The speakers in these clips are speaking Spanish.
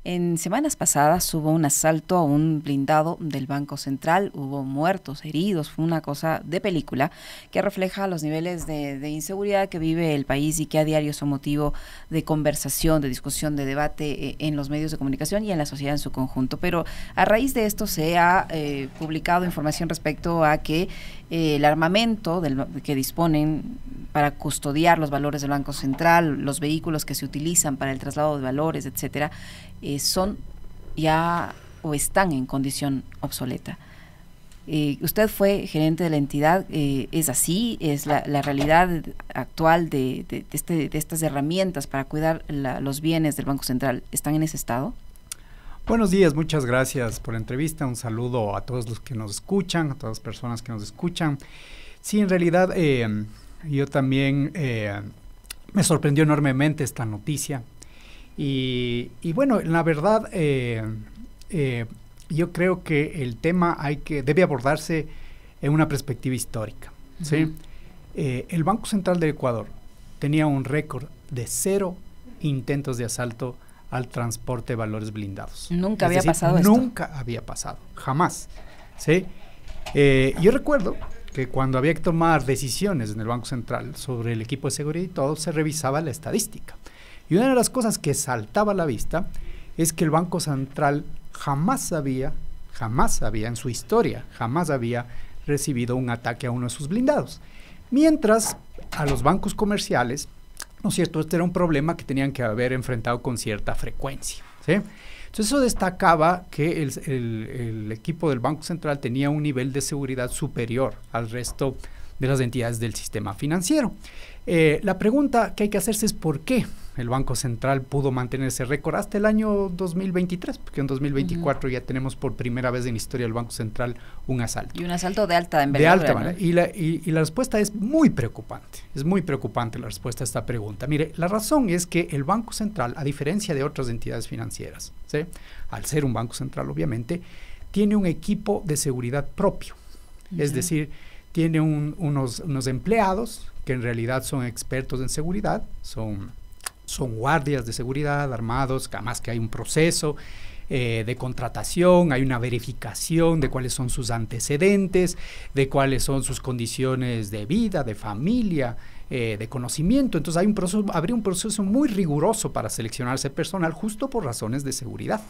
En semanas pasadas hubo un asalto a un blindado del Banco Central, hubo muertos, heridos, fue una cosa de película que refleja los niveles de inseguridad que vive el país y que a diario son motivo de conversación, de discusión, de debate en los medios de comunicación y en la sociedad en su conjunto. Pero a raíz de esto se ha publicado información respecto a que el armamento que disponen para custodiar los valores del Banco Central, los vehículos que se utilizan para el traslado de valores, etcétera, son ya o están en condición obsoleta. Usted fue gerente de la entidad, ¿es así? ¿Es la realidad actual de estas herramientas para cuidar los bienes del Banco Central? ¿Están en ese estado? Buenos días, muchas gracias por la entrevista. Un saludo a todos los que nos escuchan, a todas las personas que nos escuchan. Sí, en realidad yo también me sorprendió enormemente esta noticia. Y bueno, la verdad, yo creo que el tema debe abordarse en una perspectiva histórica, ¿sí? El Banco Central de Ecuador tenía un récord de 0 intentos de asalto al transporte de valores blindados. Nunca había pasado esto. Nunca había pasado, jamás, ¿sí? Yo recuerdo que cuando había que tomar decisiones en el Banco Central sobre el equipo de seguridad y todo, se revisaba la estadística. Y una de las cosas que saltaba a la vista es que el Banco Central jamás había en su historia, jamás había recibido un ataque a uno de sus blindados. Mientras a los bancos comerciales, ¿no es cierto?, este era un problema que tenían que haber enfrentado con cierta frecuencia, ¿sí? Entonces eso destacaba que el equipo del Banco Central tenía un nivel de seguridad superior al resto de las entidades del sistema financiero. La pregunta que hay que hacerse es ¿por qué el Banco Central pudo mantener ese récord hasta el año 2023? Porque en 2024 ya tenemos por primera vez en la historia del Banco Central un asalto. Y un asalto de alta envergadura. De alta manera. Y la respuesta es muy preocupante. Es muy preocupante la respuesta a esta pregunta. Mire, la razón es que el Banco Central, a diferencia de otras entidades financieras, ¿sí?, al ser un Banco Central obviamente, tiene un equipo de seguridad propio. Es decir, tiene unos empleados que en realidad son expertos en seguridad, son guardias de seguridad armados, además que hay un proceso de contratación, hay una verificación de cuáles son sus antecedentes, de cuáles son sus condiciones de vida, de familia, de conocimiento. Entonces habría un proceso muy riguroso para seleccionar ese personal justo por razones de seguridad.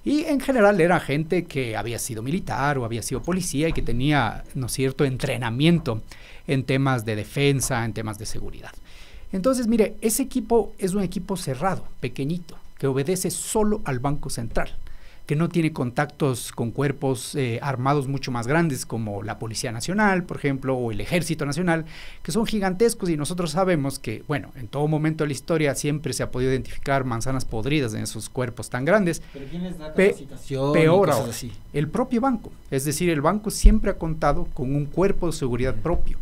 Y en general era gente que había sido militar o había sido policía y que tenía, ¿no es cierto?, entrenamiento en temas de defensa, en temas de seguridad. Entonces, mire, ese equipo es un equipo cerrado, pequeñito, que obedece solo al Banco Central, que no tiene contactos con cuerpos armados mucho más grandes como la Policía Nacional, por ejemplo, o el Ejército Nacional, que son gigantescos y nosotros sabemos que, bueno, en todo momento de la historia siempre se ha podido identificar manzanas podridas en esos cuerpos tan grandes. ¿Pero quién les da capacitación? Peor ahora, así? El propio banco, es decir, el banco siempre ha contado con un cuerpo de seguridad propio.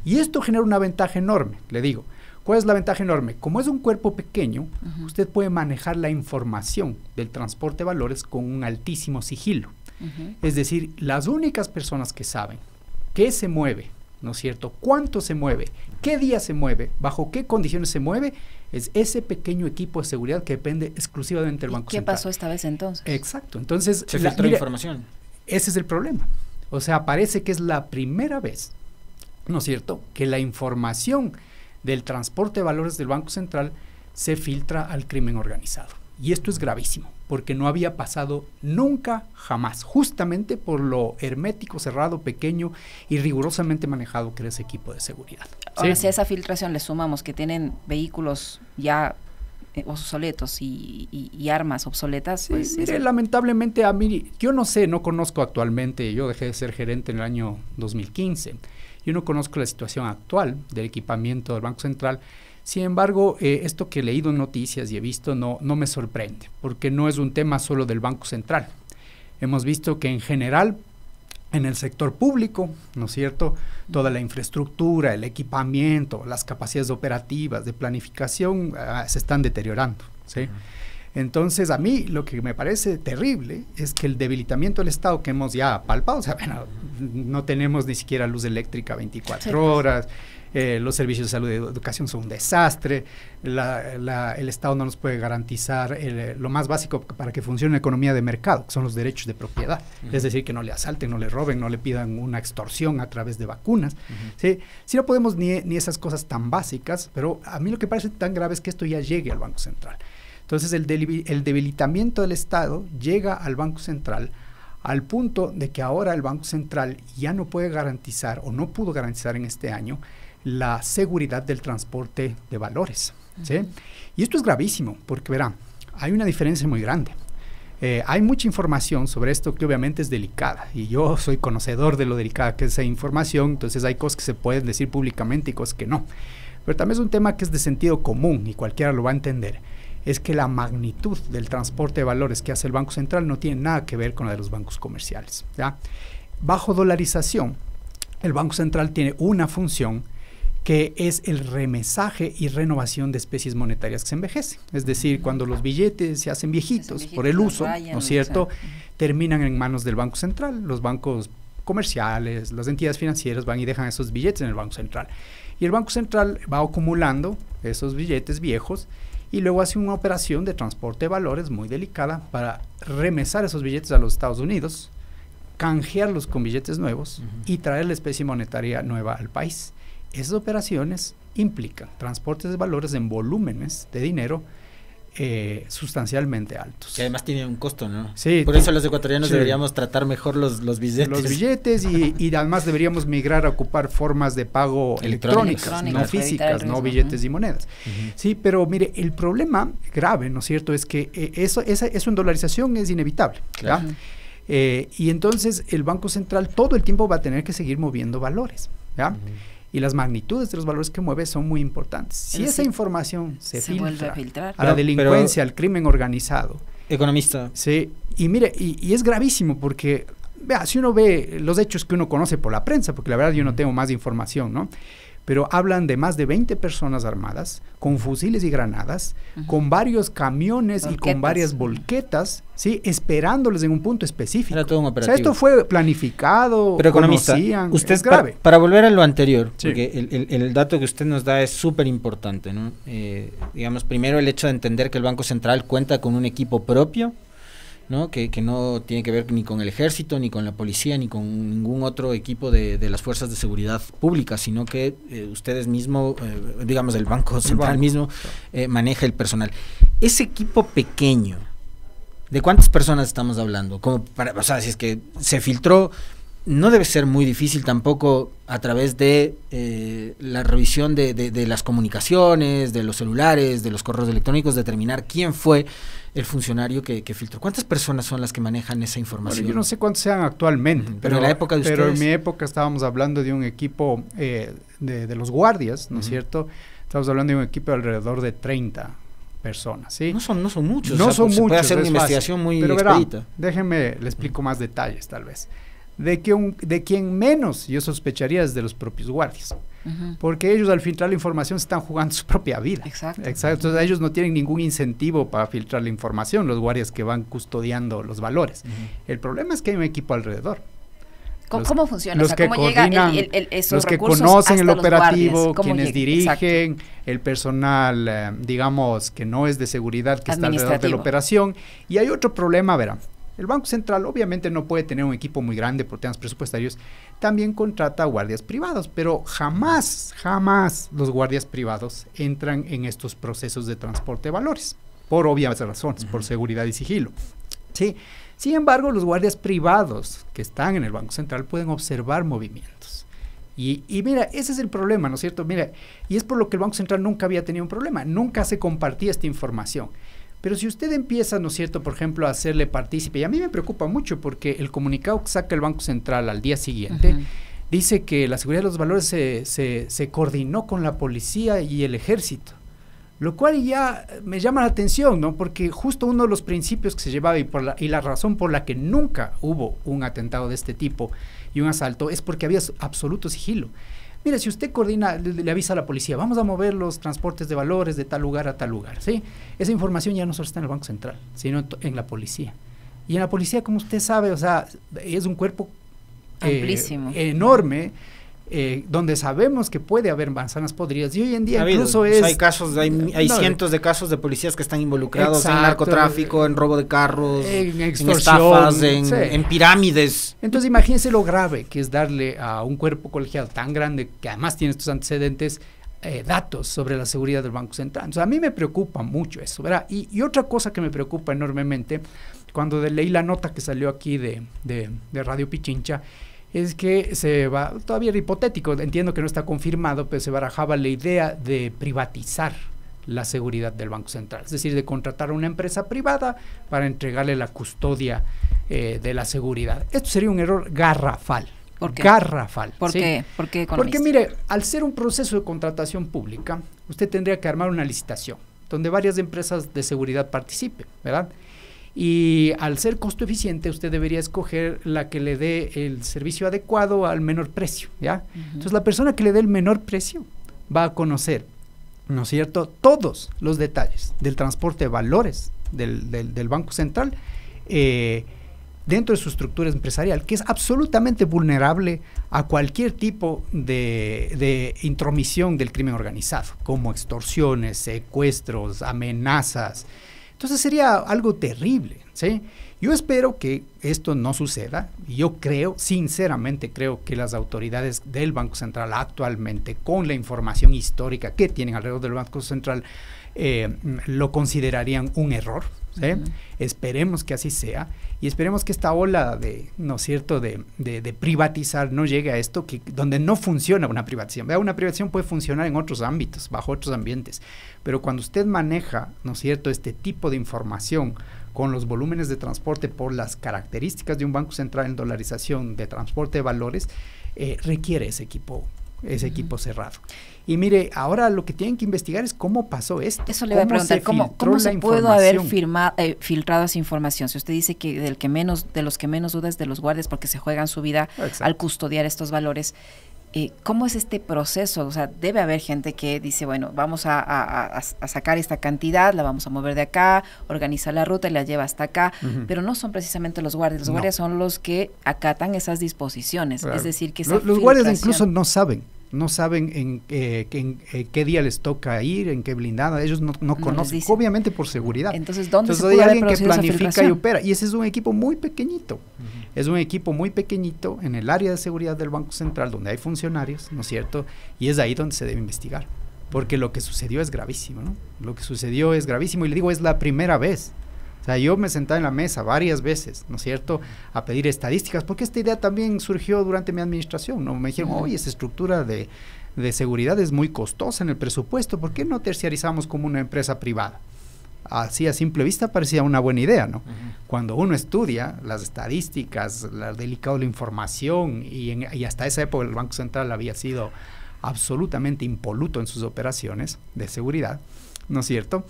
Y esto genera una ventaja enorme, le digo. ¿Cuál es la ventaja enorme? Como es un cuerpo pequeño, usted puede manejar la información del transporte de valores con un altísimo sigilo. Es decir, las únicas personas que saben qué se mueve, ¿no es cierto?, cuánto se mueve, qué día se mueve, bajo qué condiciones se mueve, es ese pequeño equipo de seguridad que depende exclusivamente del Banco Central. ¿Qué pasó esta vez entonces? Exacto. Entonces, se filtró información. Ese es el problema. O sea, parece que es la primera vez, ¿no es cierto?, que la información del transporte de valores del Banco Central se filtra al crimen organizado. Y esto es gravísimo, porque no había pasado nunca, jamás, justamente por lo hermético, cerrado, pequeño y rigurosamente manejado que era ese equipo de seguridad. Ahora, si a esa filtración le sumamos que tienen vehículos ya obsoletos y armas obsoletas, sí, pues... Mire, lamentablemente a mí, yo no sé, no conozco actualmente, yo dejé de ser gerente en el año 2015, yo no conozco la situación actual del equipamiento del Banco Central. Sin embargo, esto que he leído en noticias y he visto no me sorprende, porque no es un tema solo del Banco Central. Hemos visto que en general, en el sector público, ¿no es cierto?, toda la infraestructura, el equipamiento, las capacidades operativas de planificación se están deteriorando, ¿sí? Entonces, a mí lo que me parece terrible es que el debilitamiento del Estado que hemos ya palpado, o sea, bueno, no tenemos ni siquiera luz eléctrica 24 horas, los servicios de salud y educación son un desastre, el Estado no nos puede garantizar lo más básico para que funcione una economía de mercado, que son los derechos de propiedad, es decir, que no le asalten, no le roben, no le pidan una extorsión a través de vacunas. ¿Sí? Si no podemos ni esas cosas tan básicas, pero a mí lo que parece tan grave es que esto ya llegue al Banco Central. Entonces el debilitamiento del Estado llega al Banco Central al punto de que ahora el Banco Central ya no puede garantizar o no pudo garantizar en este año la seguridad del transporte de valores. ¿Sí? Y esto es gravísimo porque verán, hay una diferencia muy grande. Hay mucha información sobre esto que obviamente es delicada y yo soy conocedor de lo delicada que es esa información, entonces hay cosas que se pueden decir públicamente y cosas que no. Pero también es un tema que es de sentido común y cualquiera lo va a entender. Es que la magnitud del transporte de valores que hace el Banco Central no tiene nada que ver con la de los bancos comerciales, ¿ya? Bajo dolarización, el Banco Central tiene una función que es el remesaje y renovación de especies monetarias que se envejecen. Es decir, cuando los billetes se hacen viejitos por el uso, ¿no es cierto?, terminan en manos del Banco Central. Los bancos comerciales, las entidades financieras van y dejan esos billetes en el Banco Central. Y el Banco Central va acumulando esos billetes viejos y luego hace una operación de transporte de valores muy delicada para remesar esos billetes a los Estados Unidos, canjearlos con billetes nuevos y traer la especie monetaria nueva al país. Esas operaciones implican transportes de valores en volúmenes de dinero sustancialmente altos. Que además tiene un costo, ¿no? Sí. Por eso los ecuatorianos deberíamos tratar mejor los billetes. Los billetes y además deberíamos migrar a ocupar formas de pago electrónicas, no físicas, no billetes y monedas. Sí, pero mire, el problema grave, ¿no es cierto?, es que eso en dolarización es inevitable, claro. Y entonces el Banco Central todo el tiempo va a tener que seguir moviendo valores, ¿ya? Y las magnitudes de los valores que mueve son muy importantes. Si esa información se filtra a la delincuencia, al crimen organizado. Economista. Sí, y mire, y es gravísimo porque, vea, si uno ve los hechos que uno conoce por la prensa, porque la verdad yo no tengo más información, ¿no? Pero hablan de más de 20 personas armadas, con fusiles y granadas, con varios camiones y con varias volquetas, ¿sí?, esperándoles en un punto específico. Era todo un operativo. O sea, esto fue planificado, pero economista, usted es grave. Para volver a lo anterior, sí, porque el dato que usted nos da es súper importante, ¿no? Digamos, primero el hecho de entender que el Banco Central cuenta con un equipo propio, ¿no? Que no tiene que ver ni con el ejército, ni con la policía, ni con ningún otro equipo de las fuerzas de seguridad pública, sino que ustedes mismos, digamos el Banco Central mismo, maneja el personal. Ese equipo pequeño, ¿de cuántas personas estamos hablando? Como para, o sea, si es que se filtró, no debe ser muy difícil tampoco a través de la revisión de las comunicaciones, de los celulares, de los correos electrónicos, determinar quién fue el funcionario que filtró. ¿Cuántas personas son las que manejan esa información? Bueno, yo no sé cuántos sean actualmente, pero en la época de ustedes. Pero en mi época estábamos hablando de un equipo de los guardias, ¿no es cierto? Estábamos hablando de un equipo de alrededor de 30 personas, ¿sí? No son muchos. No son muchos. Puede hacer una investigación muy expedita. Verá, déjenme, le explico más detalles tal vez. De quien menos yo sospecharía es de los propios guardias, porque ellos al filtrar la información están jugando su propia vida. Exacto. Entonces ellos no tienen ningún incentivo para filtrar la información, los guardias que van custodiando los valores. El problema es que hay un equipo alrededor. ¿Cómo funciona? Los que coordinan, los que conocen el operativo, quienes dirigen, el personal, digamos, que no es de seguridad, que está alrededor de la operación. Y hay otro problema, verán. El Banco Central obviamente no puede tener un equipo muy grande por temas presupuestarios, también contrata guardias privados, pero jamás los guardias privados entran en estos procesos de transporte de valores, por obvias razones, por seguridad y sigilo. ¿Sí? Sin embargo, los guardias privados que están en el Banco Central pueden observar movimientos. Y mira, ese es el problema, ¿no es cierto? Mira, y es por lo que el Banco Central nunca había tenido un problema, nunca se compartía esta información. Pero si usted empieza, ¿no es cierto?, por ejemplo, a hacerle partícipe, y a mí me preocupa mucho porque el comunicado que saca el Banco Central al día siguiente dice que la seguridad de los valores se coordinó con la policía y el ejército, lo cual ya me llama la atención, ¿no?, porque justo uno de los principios que se llevaba y la razón por la que nunca hubo un atentado de este tipo y un asalto es porque había absoluto sigilo. Mire, si usted coordina, le avisa a la policía, vamos a mover los transportes de valores de tal lugar a tal lugar, ¿sí? Esa información ya no solo está en el Banco Central, sino en la policía. Y en la policía, como usted sabe, o sea, es un cuerpo amplísimo, enorme, donde sabemos que puede haber manzanas podridas, y hoy en día incluso es... hay casos, hay cientos de casos de policías que están involucrados en narcotráfico, en robo de carros, en estafas, en pirámides. Entonces imagínense lo grave que es darle a un cuerpo colegiado tan grande, que además tiene estos antecedentes, datos sobre la seguridad del Banco Central. Entonces a mí me preocupa mucho eso, ¿verdad? Y otra cosa que me preocupa enormemente, cuando leí la nota que salió aquí de Radio Pichincha, es que se va, todavía era hipotético, entiendo que no está confirmado, pero se barajaba la idea de privatizar la seguridad del Banco Central, es decir, de contratar a una empresa privada para entregarle la custodia de la seguridad. Esto sería un error garrafal. ¿Por qué? Garrafal. ¿Por ¿sí? qué? ¿Por qué, porque mire, al ser un proceso de contratación pública, usted tendría que armar una licitación donde varias empresas de seguridad participen, ¿verdad? Y al ser costo eficiente, usted debería escoger la que le dé el servicio adecuado al menor precio, ¿ya? Entonces, la persona que le dé el menor precio va a conocer, ¿no es cierto?, todos los detalles del transporte de valores del Banco Central dentro de su estructura empresarial, que es absolutamente vulnerable a cualquier tipo de intromisión del crimen organizado, como extorsiones, secuestros, amenazas. Entonces sería algo terrible, ¿sí? Yo espero que esto no suceda. Yo creo, sinceramente creo que las autoridades del Banco Central actualmente, con la información histórica que tienen alrededor del Banco Central, lo considerarían un error, ¿sí? Esperemos que así sea y esperemos que esta ola ¿no es cierto?, de privatizar no llegue a esto, donde no funciona una privatización. Vea, una privatización puede funcionar en otros ámbitos, bajo otros ambientes, pero cuando usted maneja, ¿no es cierto?, este tipo de información con los volúmenes de transporte por las características de un Banco Central en dolarización de transporte de valores, requiere ese equipo cerrado. Y mire, ahora lo que tienen que investigar es cómo pasó esto. Eso le voy a preguntar, ¿cómo se pudo haber filtrado esa información? Si usted dice que de los que menos duda es de los guardias porque se juegan su vida al custodiar estos valores, ¿cómo es este proceso? O sea, debe haber gente que dice, bueno, vamos a sacar esta cantidad, la vamos a mover de acá, organiza la ruta y la lleva hasta acá, pero no son precisamente los guardias. Los guardias son los que acatan esas disposiciones. Claro. Es decir, que los guardias incluso no saben en qué día les toca ir, en qué blindada, ellos no conocen, obviamente por seguridad. Entonces, ¿dónde se hay puede alguien que planifica y opera? Y ese es un equipo muy pequeñito. Es un equipo muy pequeñito en el área de seguridad del Banco Central, donde hay funcionarios, ¿no es cierto? Y es ahí donde se debe investigar, porque lo que sucedió es gravísimo, ¿no? Lo que sucedió es gravísimo, y le digo, es la primera vez. O sea, yo me senté en la mesa varias veces, ¿no es cierto?, a pedir estadísticas, porque esta idea también surgió durante mi administración, ¿no? Me dijeron, oye, esa estructura de seguridad es muy costosa en el presupuesto, ¿por qué no terciarizamos como una empresa privada? Así a simple vista parecía una buena idea, ¿no? Cuando uno estudia las estadísticas, lo delicado de la información, y hasta esa época el Banco Central había sido absolutamente impoluto en sus operaciones de seguridad, ¿no es cierto?,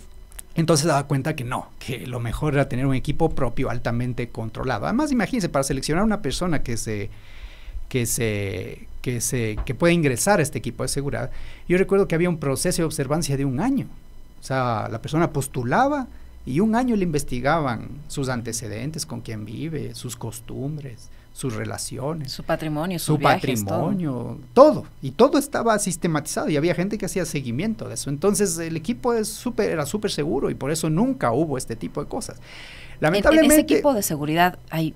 entonces daba cuenta que no, que lo mejor era tener un equipo propio altamente controlado. Además, imagínense, para seleccionar una persona que puede ingresar a este equipo de seguridad, yo recuerdo que había un proceso de observancia de 1 año. O sea, la persona postulaba y 1 año le investigaban sus antecedentes, con quién vive, sus costumbres, sus relaciones, su patrimonio, sus viajes, todo. Y todo estaba sistematizado y había gente que hacía seguimiento de eso. Entonces el equipo era súper seguro y por eso nunca hubo este tipo de cosas. Lamentablemente, en ese equipo de seguridad hay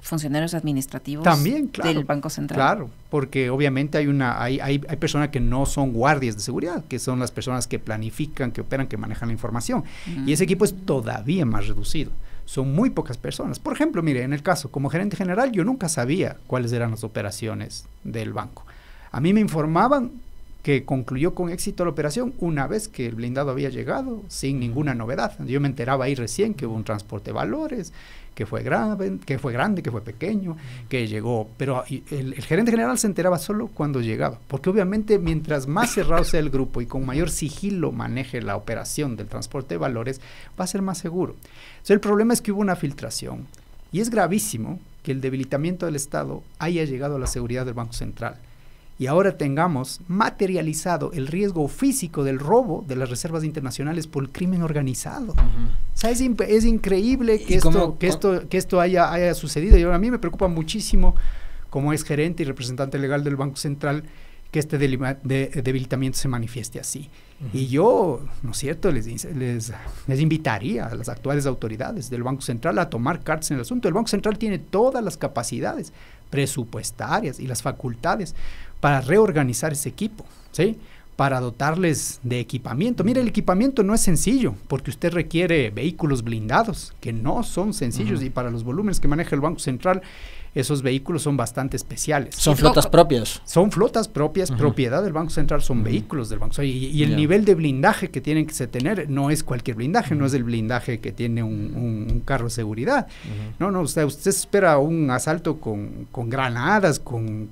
funcionarios administrativos también, claro, del Banco Central. Claro, porque obviamente hay personas que no son guardias de seguridad, que son las personas que planifican, que operan, que manejan la información. Y ese equipo es todavía más reducido. Son muy pocas personas. Por ejemplo, mire, en el caso, como gerente general, yo nunca sabía cuáles eran las operaciones del banco. A mí me informaban que concluyó con éxito la operación una vez que el blindado había llegado, sin ninguna novedad. Yo me enteraba ahí recién que hubo un transporte de valores, que fue grande, que fue pequeño, que llegó, pero el gerente general se enteraba solo cuando llegaba, porque obviamente mientras más cerrado sea el grupo y con mayor sigilo maneje la operación del transporte de valores, va a ser más seguro. Entonces, el problema es que hubo una filtración, y es gravísimo que el debilitamiento del Estado haya llegado a la seguridad del Banco Central. y ahora tengamos materializado el riesgo físico del robo de las reservas internacionales por el crimen organizado. O sea, es increíble que esto haya sucedido. Y ahora a mí me preocupa muchísimo, como ex gerente y representante legal del Banco Central, que este debilitamiento se manifieste así. Y yo, ¿no es cierto?, les invitaría a las actuales autoridades del Banco Central a tomar cartas en el asunto. El Banco Central tiene todas las capacidades presupuestarias y las facultades para reorganizar ese equipo, ¿sí?, para dotarles de equipamiento. Mire, el equipamiento no es sencillo, porque usted requiere vehículos blindados, que no son sencillos, y para los volúmenes que maneja el Banco Central, esos vehículos son bastante especiales. Son flotas propias. Son flotas propias, propiedad del Banco Central, son vehículos del Banco Central. Y el nivel de blindaje que tienen que tener no es cualquier blindaje, no es el blindaje que tiene un carro de seguridad. No, usted espera un asalto con granadas, con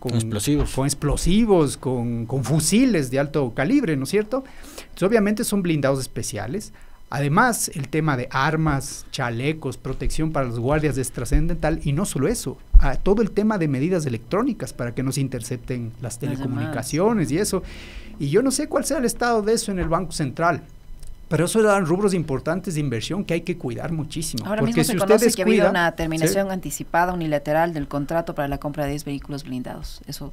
explosivos, con fusiles de alto calibre, ¿no es cierto? Entonces, obviamente son blindados especiales. Además, el tema de armas, chalecos, protección para los guardias es trascendental, y no solo eso, todo el tema de medidas electrónicas para que no se intercepten las telecomunicaciones y eso. Y yo no sé cuál sea el estado de eso en el Banco Central, pero eso eran rubros importantes de inversión que hay que cuidar muchísimo. Ahora mismo se conoce que ha habido una terminación anticipada unilateral del contrato para la compra de 10 vehículos blindados. Eso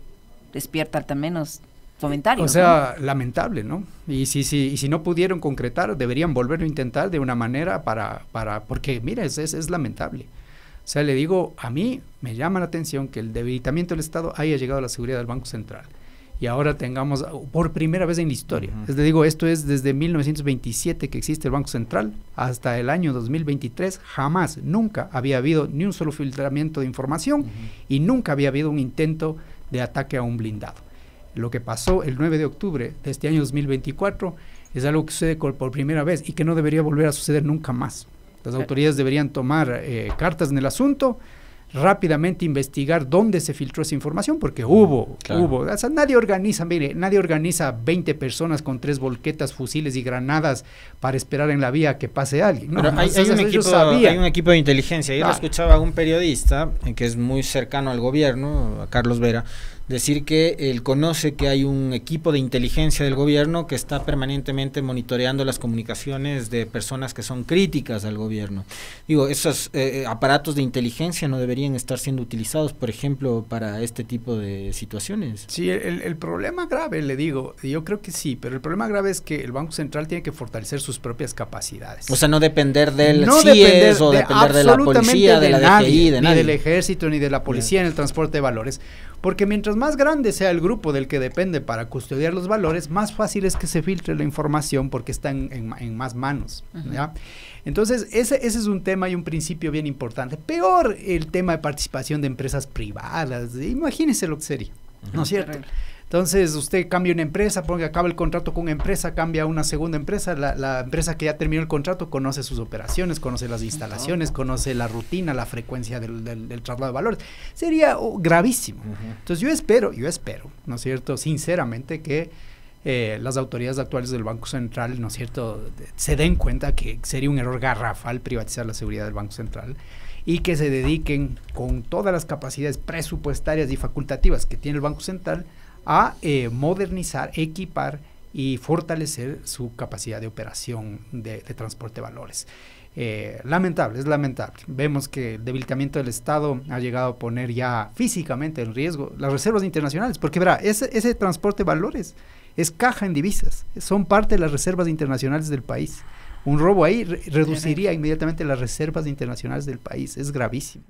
despierta al menos comentarios. O sea, ¿no? Lamentable, ¿no? Y si no pudieron concretar, deberían volverlo a intentar de una manera porque mira, es lamentable. O sea, le digo, a mí me llama la atención que el debilitamiento del Estado haya llegado a la seguridad del Banco Central. Y ahora tengamos, por primera vez en la historia, les digo, esto es desde 1927 que existe el Banco Central, hasta el año 2023, jamás, nunca había habido ni un solo filtramiento de información, y nunca había habido un intento de ataque a un blindado. Lo que pasó el 9 de octubre de este año 2024 es algo que sucede por primera vez y que no debería volver a suceder nunca más. Las autoridades deberían tomar cartas en el asunto, rápidamente investigar dónde se filtró esa información, porque hubo. O sea, nadie organiza 20 personas con 3 volquetas, fusiles y granadas para esperar en la vía que pase alguien. No, hay un equipo de inteligencia. Yo lo escuchaba a un periodista que es muy cercano al gobierno, a Carlos Vera, decir que él conoce que hay un equipo de inteligencia del gobierno que está permanentemente monitoreando las comunicaciones de personas que son críticas al gobierno. Digo, esos aparatos de inteligencia no deberían estar siendo utilizados, por ejemplo, para este tipo de situaciones. Sí, el problema grave, le digo, yo creo que sí, pero el problema grave es que el Banco Central tiene que fortalecer sus propias capacidades. O sea, no depender del CIES o depender de la policía, de la DGI, de nadie. Ni del ejército, ni de la policía en el transporte de valores. Porque mientras más grande sea el grupo del que depende para custodiar los valores, más fácil es que se filtre la información porque está en más manos, ¿ya? Entonces, ese es un tema y un principio bien importante. Peor el tema de participación de empresas privadas. Imagínese lo que sería, ¿no es cierto? Entonces, usted cambia una empresa, acaba el contrato con una empresa, cambia a una segunda empresa, la empresa que ya terminó el contrato conoce sus operaciones, conoce las instalaciones, conoce la rutina, la frecuencia del traslado de valores. Sería gravísimo. Entonces, yo espero, ¿no es cierto?, sinceramente que las autoridades actuales del Banco Central, ¿no es cierto?, se den cuenta que sería un error garrafal privatizar la seguridad del Banco Central, y que se dediquen con todas las capacidades presupuestarias y facultativas que tiene el Banco Central a modernizar, equipar y fortalecer su capacidad de operación de transporte de valores. Es lamentable. Vemos que el debilitamiento del Estado ha llegado a poner ya físicamente en riesgo las reservas internacionales, porque verá, ese transporte de valores es caja en divisas, son parte de las reservas internacionales del país. Un robo ahí reduciría inmediatamente las reservas internacionales del país, es gravísimo.